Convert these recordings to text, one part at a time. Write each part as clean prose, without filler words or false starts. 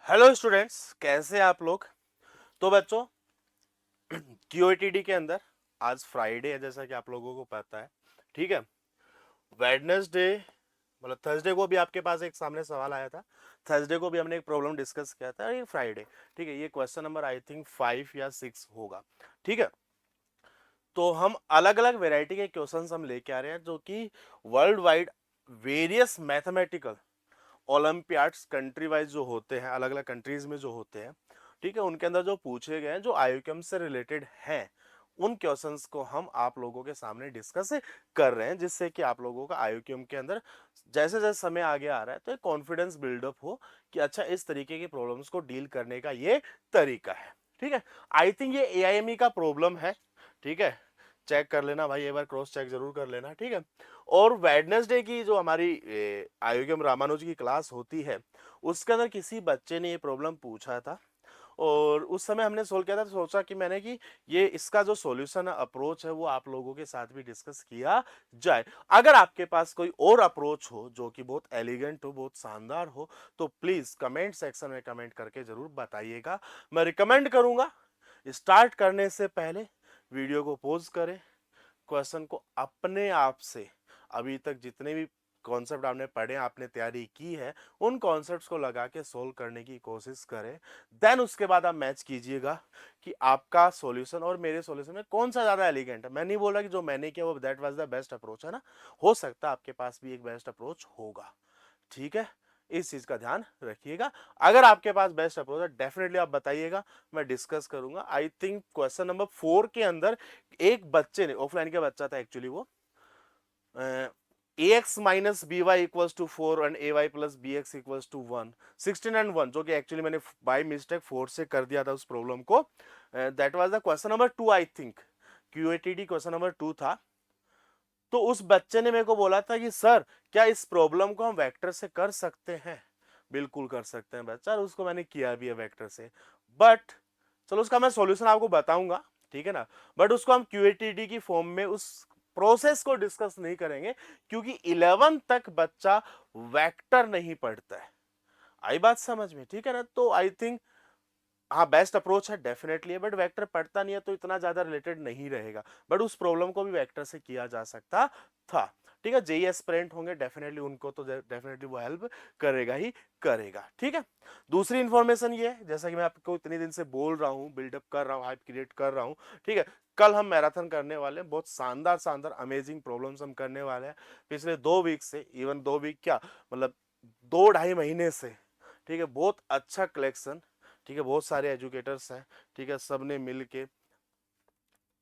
Hello students, कैसे हैं आप लोग। तो बच्चों, क्यूएटीडी के अंदर आज फ्राइडे है, जैसा कि आप लोगों को पता है। ठीक है, वेडनेसडे मतलब थर्सडे को भी आपके पास एक सामने सवाल आया था। थर्सडे को भी हमने एक प्रॉब्लम डिस्कस किया था। ये फ्राइडे, ठीक है, ये क्वेश्चन नंबर आई थिंक 5 या 6 होगा। ठीक है, तो हम अलग अलग वेराइटी के क्वेश्चंस हम लेके आ रहे हैं, जो कि world wide various mathematical Olympiads country wise जो होते हैं, अलग अलग कंट्रीज में जो होते हैं, ठीक है, उनके अंदर जो पूछे गए हैं, जो आईक्यूएम से रिलेटेड हैं, उन क्वेश्चंस को हम आप लोगों के सामने डिस्कस कर रहे हैं, जिससे कि आप लोगों का आईक्यूएम के अंदर जैसे जैसे समय आगे आ रहा है तो एक कॉन्फिडेंस बिल्डअप हो कि अच्छा, इस तरीके की प्रॉब्लम्स को डील करने का ये तरीका है। ठीक है, आई थिंक ये एआईएमई का प्रॉब्लम है। ठीक है, चेक कर लेना भाई, एक बार क्रॉस चेक जरूर कर लेना। ठीक है, और वेडनेसडे की जो हमारी आयोग्यम रामानुज की क्लास होती है, उसके अंदर किसी बच्चे ने ये प्रॉब्लम पूछा था, और उस समय हमने सोल्व किया था। तो सोचा कि मैंने कि ये इसका जो सॉल्यूशन अप्रोच है वो आप लोगों के साथ भी डिस्कस किया जाए। अगर आपके पास कोई और अप्रोच हो जो कि बहुत एलिगेंट हो, बहुत शानदार हो, तो प्लीज कमेंट सेक्शन में कमेंट करके जरूर बताइएगा। मैं रिकमेंड करूंगा स्टार्ट करने से पहले वीडियो को पॉज करें, क्वेश्चन को अपने आप से अभी तक जितने भी कॉन्सेप्ट आपने पढ़े, आपने तैयारी की है, उन कॉन्सेप्ट्स को लगा के सोल्व करने की कोशिश करें। देन उसके बाद आप मैच कीजिएगा कि आपका सॉल्यूशन और मेरे सॉल्यूशन में कौन सा ज्यादा एलिगेंट है। मैं नहीं बोल रहा कि जो मैंने किया वो that was the best approach, है ना, हो सकता है आपके पास भी एक बेस्ट अप्रोच होगा। ठीक है, इस चीज का ध्यान रखिएगा। अगर आपके पास बेस्ट अप्रोच है, डेफिनेटली आप बताइएगा, मैं डिस्कस करूंगा। आई थिंक क्वेश्चन नंबर 4 के अंदर एक बच्चे ने, ऑफलाइन का बच्चा था एक्चुअली, वो ax minus B Y equals to 4 and A Y plus B X equals to 1, 16 and 1, जो कि एक्चुअली मैंने बाय मिस्टेक 4 से कर दिया था उस प्रॉब्लम को। That was the question number 2, I think QATD question number 2 था। तो उस बच्चे ने मेरे को बोला था कि सर, क्या इस प्रॉब्लम को हम वेक्टर से कर सकते हैं। बिल्कुल कर सकते हैं बच्चा, और उसको मैंने किया भी है वेक्टर से। बट चलो, उसका मैं सॉल्यूशन आपको बताऊंगा, ठीक है ना। बट उसको हम क्यूएटीडी की फॉर्म में उस प्रोसेस को डिस्कस नहीं करेंगे, क्योंकि 11 तक बच्चा वेक्टर नहीं पढ़ता है। आई बात समझ में, ठीक है ना। तो आई थिंक हाँ, बेस्ट अप्रोच है डेफिनेटली है, बट वेक्टर पढ़ता नहीं है तो इतना ज्यादा रिलेटेड नहीं रहेगा। बट उस प्रॉब्लम को भी वेक्टर से किया जा सकता था। ठीक है, जेई एस्पिरेंट होंगे डेफिनेटली, उनको तो डेफिनेटली वो हेल्प करेगा ही करेगा। ठीक है, दूसरी इंफॉर्मेशन ये है, जैसा कि मैं आपको इतने दिन से बोल रहा हूँ, बिल्डअप कर रहा हूँ, हाइप क्रिएट कर रहा हूँ। ठीक है, कल हम मैराथन करने वाले हैं, बहुत शानदार शानदार अमेजिंग प्रॉब्लम्स हम करने वाले हैं। पिछले 2 वीक से, इवन 2 वीक क्या, मतलब 2 ढाई महीने से, ठीक है, बहुत अच्छा कलेक्शन, ठीक है, बहुत सारे एजुकेटर्स हैं, ठीक है, सबने मिलके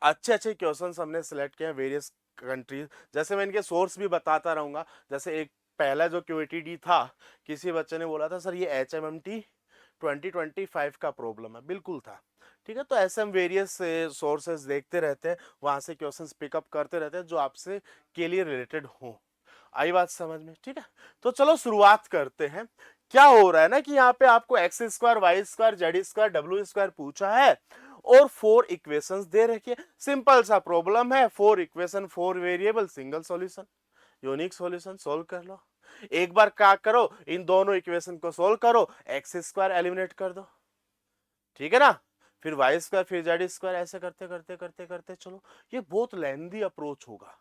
अच्छे अच्छे क्वेश्चंस हमने सिलेक्ट किए हैं वेरियस कंट्रीज। जैसे मैं इनके सोर्स भी बताता रहूंगा। जैसे एक पहला जो क्यूएटीडी था, किसी बच्चे ने बोला था सर ये HMMT 2025 का प्रॉब्लम है, बिल्कुल था। ठीक है, तो ऐसे हम वेरियस सोर्सेज देखते रहते हैं, वहां से क्वेश्चंस पिकअप करते रहते हैं जो आपसे के लिए रिलेटेड हो। आई बात समझ में, ठीक है। तो चलो शुरुआत करते हैं। क्या हो रहा है ना कि यहाँ पे आपको X square, Y square, Z square, W square पूछा है, और 4 इक्वेशंस दे रखी है। सिंपल सा प्रॉब्लम है, 4 equation, 4 variable, single solution, unique solution, solve कर लो। एक बार क्या करो, इन दोनों इक्वेशन को सोल्व करो, एक्स स्क्वायर एलिमिनेट कर दो, ठीक है ना, फिर वाई स्क्वायर, फिर जेड स्क्वायर, ऐसे करते करते करते करते चलो। ये बहुत लेंदी अप्रोच होगा,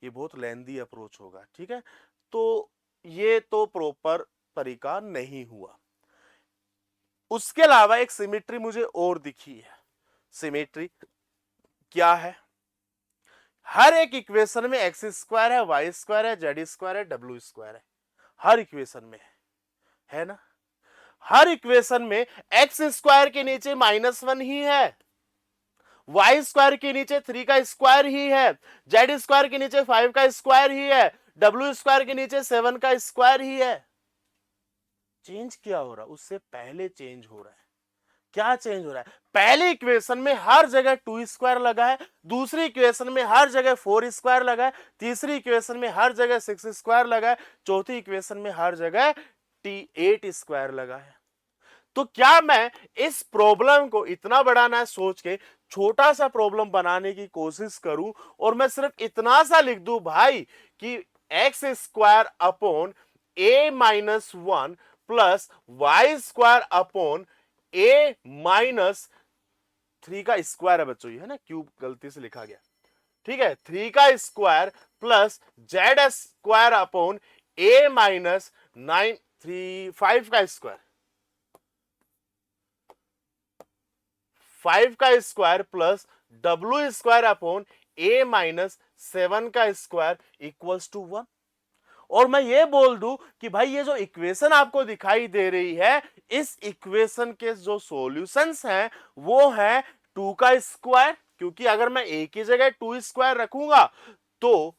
ये बहुत लेंदी अप्रोच होगा, ठीक है। तो ये तो प्रॉपर तरीका नहीं हुआ। उसके अलावा एक सिमेट्री मुझे और दिखी है। सिमेट्री क्या है, हर एक इक्वेशन में एक्स स्क्वायर है, वाई स्क्वायर है, जेड स्क्वायर है, डब्ल्यू स्क्वायर है, हर इक्वेशन में है ना। हर इक्वेशन में एक्स स्क्वायर के नीचे -1 ही है, वाई स्क्वायर के नीचे 3 का स्क्वायर ही है, जेड स्क्वायर के नीचे 5 का स्क्वायर ही है, डब्ल्यू स्क्वायर के नीचे 7 का स्क्वायर ही है। चेंज क्या हो रहा है, उससे पहले चेंज हो रहा है। क्या चेंज हो रहा है, पहले इक्वेशन में हर जगह 2 स्क्वायर लगा है, दूसरी इक्वेशन में हर जगह 4 स्क्वायर लगा है, तीसरी इक्वेशन में हर जगह 6 स्क्वायर लगा है, चौथी इक्वेशन में हर जगह 8 स्क्वायर लगा है। तो क्या मैं इस प्रॉब्लम को इतना बड़ा ना सोच के छोटा सा प्रॉब्लम बनाने की कोशिश करूं, और मैं सिर्फ इतना सा लिख दूं भाई कि X square upon a-1 plus Y square upon A minus 3 का स्क्वायर है बच्चों, ये है ना, क्यूब गलती से लिखा गया, ठीक है, 3 का square plus Z square upon A minus 5 का स्क्वायर, 5 का square plus W square upon A minus 7 का स्क्वायर इक्वल्स टू 1। और मैं ये बोल दूं कि भाई ये जो इक्वेशन आपको दिखाई दे रही है, इस इक्वेशन के जो सॉल्यूशंस हैं वो है 2 का स्क्वायर, क्योंकि अगर मैं ए की जगह 2 स्क्वायर रखूंगा तो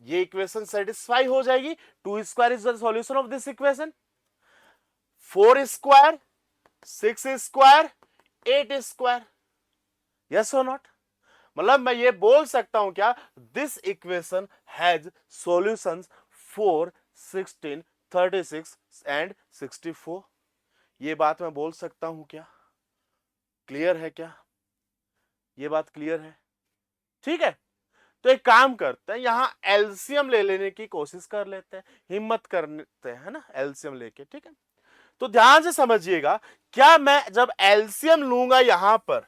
ये इक्वेशन सेटिस्फाई हो जाएगी। 2 square is the solution of this equation. 4 square, 6 square, 8 square, yes और नॉट? मतलब मैं ये बोल सकता हूं क्या, this equation has solutions 4, 16, 36 and 64। ये बात मैं बोल सकता हूं क्या? क्लियर है क्या? ये बात क्लियर है? ठीक है, तो एक काम करते हैं, यहां एलसीएम ले लेने की कोशिश कर लेते हैं, हिम्मत करते हैं, है ना, एलसीएम लेके। ठीक है, तो ध्यान से समझिएगा, क्या मैं जब एलसीएम लूंगा यहां पर,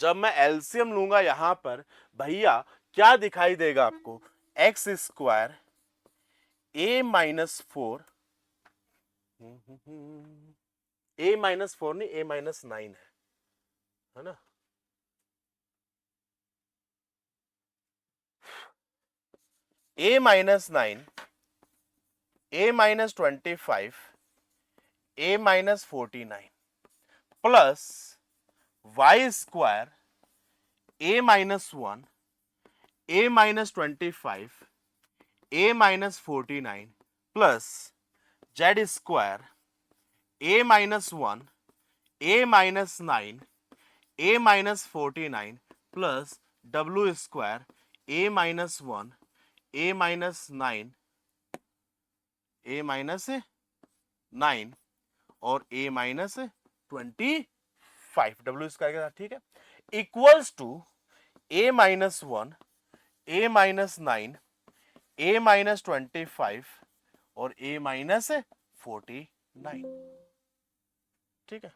जब मैं एलसीएम लूंगा यहां पर, भैया क्या दिखाई देगा आपको, X square A minus 4, A minus 4 नहीं, ए माइनस 9 है ना, ए minus 9, A minus 25, A minus 49 plus Y square A minus 1, A minus 25, A minus 49 plus Z square A minus 1, A minus 9, A minus 49 plus W square A minus 1, A minus 9, A minus 9 और A minus 25 W square के साथ, ठीक है, equals to A minus 1, A minus 9, A minus 25 और A minus 49। ठीक है,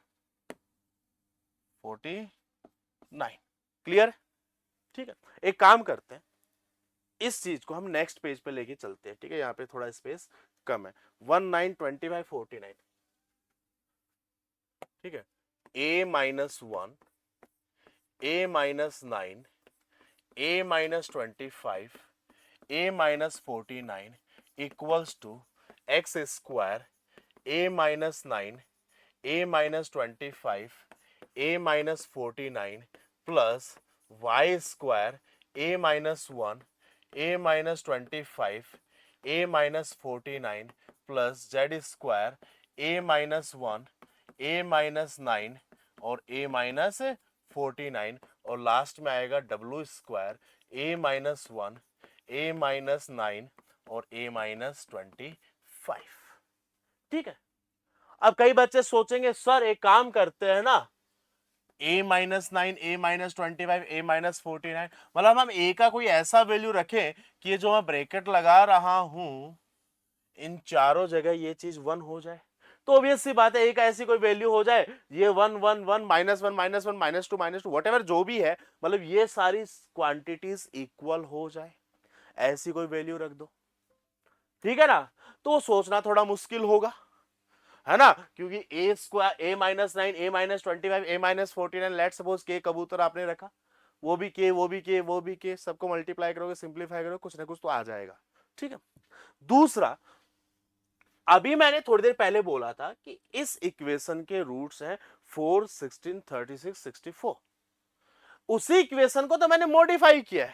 49। Clear? ठीक है, एक काम करते हैं, इस चीज को हम नेक्स्ट पेज पे लेके चलते हैं। ठीक है, यहाँ पे थोड़ा स्पेस कम है, 1925 49। ठीक है, a minus 1, A minus 9, A minus 25, A minus 49 equals to X square A minus 9, A minus 25, A minus 49 plus Y square A minus 1, A minus 25, A minus 49 plus Z square A minus 1, A minus 9 और A minus 49 और last में आएगा W square A minus 1, A minus 9 और A minus 25। ठीक है, अब कई बच्चे सोचेंगे सर एक काम करते हैं ना, a minus 9, A minus 25, A minus 49, मतलब हम a का कोई ऐसा वैल्यू रखें कि ये जो मैं ब्रैकेट लगा रहा हूं इन चारों जगह ये चीज 1 हो जाए, तो ऑब्वियस सी बात है एक ऐसी कोई वैल्यू हो जाए, ये 1 1 1 minus 1 minus 1 minus 2 minus 2 whatever जो भी है, मतलब ये सारी क्वांटिटीज इक्वल हो जाए, ऐसी कोई वैल्यू रख दो। ठीक है ना, तो सोचना थोड़ा मुश्किल होगा, है ना, क्योंकि ए square A minus 9, A minus 25, A minus 49, let suppose के कबूतर आपने रखा, वो भी के वो भी के वो भी के, सबको मल्टीप्लाई करोगे सिंप्लीफाई करोगे कुछ ना कुछ तो आ जाएगा। ठीक है, दूसरा, अभी मैंने थोड़ी देर पहले बोला था कि इस इक्वेशन के रूट्स हैं 4, 16, 36, 64। उसी इक्वेशन को तो मैंने मॉडिफाई किया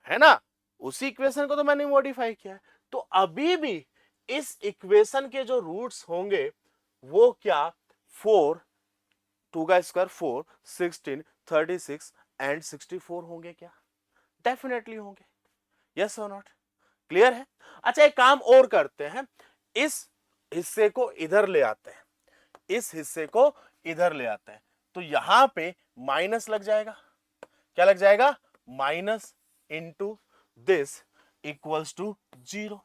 है ना, उसी इक्वेशन को तो मैंने मॉडिफाई किया है, तो अभी भी इस इक्वेशन के जो रूट्स होंगे वो क्या, 4, 2 का स्क्वायर 4, 16, 36 एंड 64 होंगे क्या? डेफिनेटली होंगे, यस और नॉट? क्लियर है? अच्छा एक काम और करते हैं, इस हिस्से को इधर ले आते हैं, इस हिस्से को इधर ले आते हैं, तो यहां पे माइनस लग जाएगा, क्या लग जाएगा, minus into this equals to 0।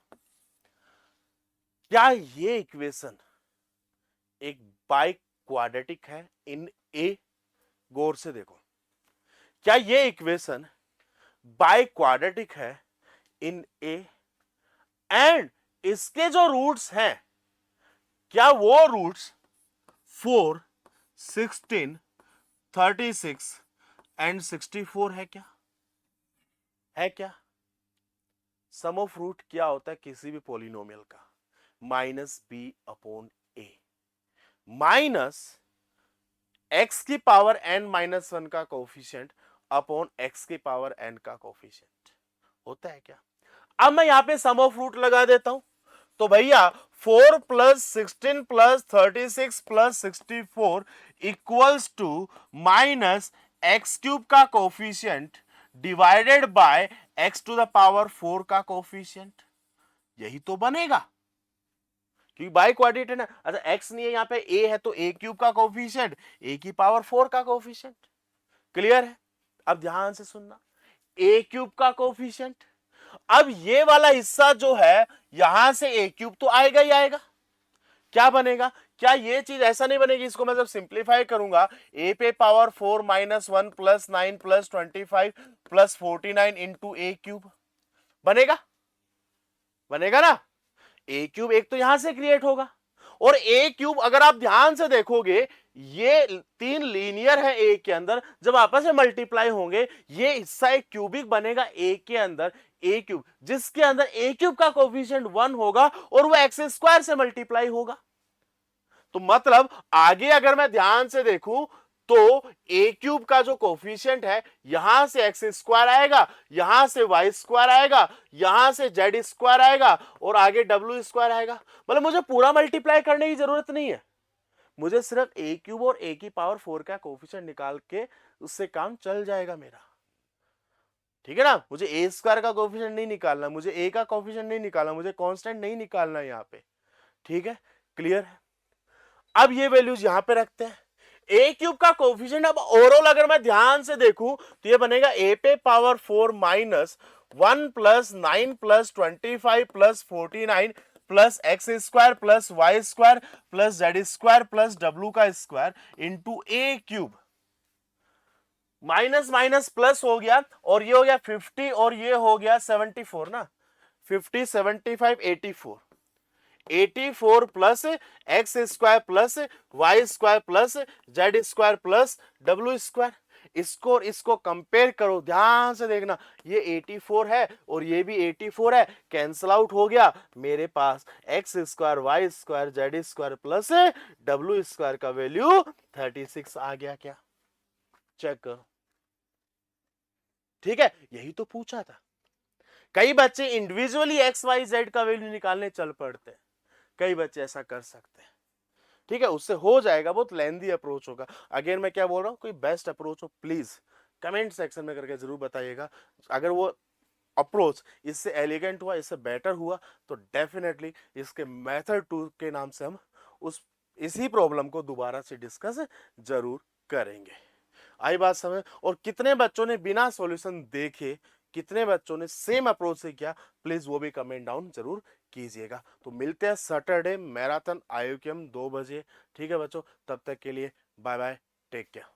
क्या ये इक्वेशन एक बाई क्वाड्रेटिक है इन ए? गौर से देखो, क्या ये इक्वेशन बाई क्वाड्रेटिक है इन ए? एंड इसके जो रूट्स हैं, क्या वो रूट्स 4, 16, 36 एंड 64 है क्या? है क्या? सम ऑफ रूट क्या होता है किसी भी पॉलिनोमियल का? Minus B upon A, minus x की पावर एन माइनस वन का कोफिशिएंट अपॉन एक्स की पावर एन का कोफिशिएंट होता है क्या? अब मैं यहां पे सम ऑफ रूट लगा देता हूं, तो भैया 4 प्लस 16 प्लस 36 प्लस 64 equals to minus X cube का coefficient divided by X to the power 4 का कोफिशिएंट। यही तो बनेगा, क्योंकि बाई क्वाड्रेट है ना। अच्छा एक्स नहीं है यहां पे, ए है, तो ए क्यूब का कोफिशिएंट ए की पावर 4 का कोफिशिएंट। क्लियर है? अब ध्यान से सुनना, ए क्यूब का कोफिशिएंट, अब ये वाला हिस्सा जो है यहां से ए क्यूब तो आएगा ही आएगा। क्या बनेगा? क्या ये चीज ऐसा नहीं बनेगी, इसको मैं जब सिंप्लीफाई करूंगा, ए पे power 4 minus 1 plus 9 plus 25 plus 49 into A cube बनेगा? बनेगा ना? ए क्यूब एक तो यहां से क्रिएट होगा, और ए क्यूब अगर आप ध्यान से देखोगे ये तीन लीनियर है ए के अंदर, जब आपस में मल्टीप्लाई होंगे ये हिस्सा एक क्यूबिक बनेगा ए के अंदर, ए क्यूब जिसके अंदर ए क्यूब का कोफिशिएंट 1 होगा और वो एक्स स्क्वायर से मल्टीप्लाई होगा। तो मतलब आगे अगर मैं ध्यान से देखूं तो ए क्यूब का जो कोफिशिएंट है यहां से एक्स स्क्वायर आएगा, यहां से वाई स्क्वायर आएगा, यहां से जेड स्क्वायर आएगा और आगे डब्ल्यू स्क्वायर आएगा। मतलब मुझे पूरा मल्टीप्लाई करने की जरूरत नहीं है, मुझे सिर्फ ए क्यूब और ए की पावर 4 का कोफिशिएंट निकाल के उससे काम चल जाएगा मेरा। ठीक है ना? मुझे ए स्क्वायर का कोफिशिएंट नहीं निकालना, मुझे ए का कोफिशिएंट नहीं निकालना, मुझे कांस्टेंट नहीं निकालना यहां पे। ठीक है? क्लियर है? अब ये वैल्यूज यहां पे रखते हैं। ए क्यूब का कोफिशिएंट अब ओवरऑल अगर मैं ध्यान से देखूं तो ये बनेगा ए पे power 4 minus 1 plus 9 plus 25 plus 49 plus X square plus Y square plus Z square plus W का square into A cube. Minus minus plus हो गया और ये हो गया 50 और ये हो गया 74 ना, 50 75 84, 84 plus X square plus Y square plus Z square plus W square. इसको और इसको कंपेयर करो, ध्यान से देखना, ये 84 है और ये भी 84 है, कैंसल आउट हो गया, मेरे पास X square Y square Z square plus W square का वैल्यू 36 आ गया। क्या? चेक करो। ठीक है, यही तो पूछा था। कई बच्चे इंडिविजुअली एक्स वाई जेड का वैल्यू निकालने चल पड़ते हैं, कई बच्चे ऐसा कर सकते हैं। ठीक है, उससे हो जाएगा, बहुत लेंदी अप्रोच होगा। अगेन मैं क्या बोल रहा हूं, कोई बेस्ट अप्रोच हो प्लीज कमेंट सेक्शन में करके जरूर बताइएगा। अगर वो अप्रोच इससे एलिगेंट हुआ, इससे बेटर हुआ, तो डेफिनेटली इसके मेथड 2 के नाम से हम उस इसी प्रॉब्लम को दोबारा से डिस्कस जरूर करेंगे। आई बात समझ? और कितने बच्चों ने बिना सॉल्यूशन देखे, कितने बच्चों ने सेम अप्रोच से किया, प्लीज वो भी कमेंट डाउन जरूर कीजिएगा। तो मिलते हैं सैटरडे मैराथन IUQM 2 बजे। ठीक है बच्चों, तब तक के लिए बाय बाय, टेक केयर।